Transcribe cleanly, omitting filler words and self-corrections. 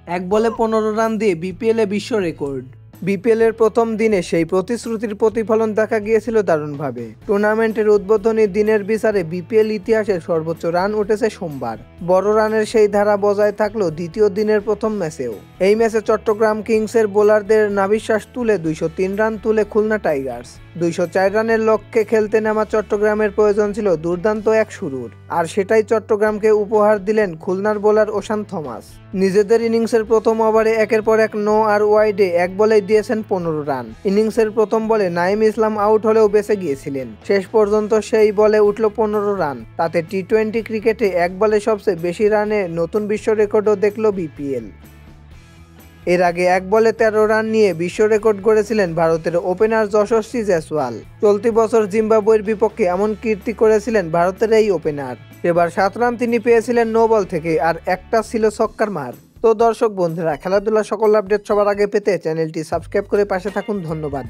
এক বলে 15 রান দিয়ে বিপিএলে বিশ্ব রেকর্ড। বিপিএলের প্রথম দিনে সেই প্রতিশ্রুতির প্রতিফলন দেখা গিয়েছিল দারুণভাবে। টুর্নামেন্টের উদ্বোধনী দিনের বিচারে বিপিএল ইতিহাসের সর্বোচ্চ রান উঠেছে সোমবার। বড় রানের সেই ধারা বজায় থাকলো দ্বিতীয় দিনের প্রথম ম্যাচেও। এই ম্যাচে চট্টগ্রাম কিংসের বোলারদের নাভিশ্বাস তুলে 203 রান তুলে খুলনা টাইগার্স। 204 রানের লক্ষ্যে খেলতে নামা চট্টগ্রামের প্রয়োজন ছিল দুর্দান্ত এক শুরুর, আর সেটাই চট্টগ্রামকে উপহার দিলেন খুলনার বোলার ওশান থমাস। নিজেদের ইনিংসের প্রথম ওভারে একের পর এক নো আর ওয়াইডে এক বলেই দিয়েছেন 15 রান। ইনিংসের প্রথম বলে নাঈম ইসলাম আউট হলেও বেঁচে গিয়েছিলেন। শেষ পর্যন্ত সেই বলে উঠল 15 রান। তাতে টি-20 ক্রিকেটে এক বলে সবচেয়ে বেশি রানে নতুন বিশ্ব রেকর্ডও দেখল বিপিএল। এর আগে এক বলে 13 রান নিয়ে বিশ্ব রেকর্ড গড়েছিলেন ভারতের ওপেনার যশস্বী জয়সওয়াল। চলতি বছর জিম্বাবুয়ের বিপক্ষে এমন কীর্তি করেছিলেন ভারতের এই ওপেনার। এবার 7 রান তিনি পেয়েছিলেন নো বল থেকে, আর একটা ছিল ছক্কার মার। তো দর্শক বন্ধুরা, খেলাধুলার সকল আপডেট সবার আগে পেতে চ্যানেলটি সাবস্ক্রাইব করে পাশে থাকুন। ধন্যবাদ।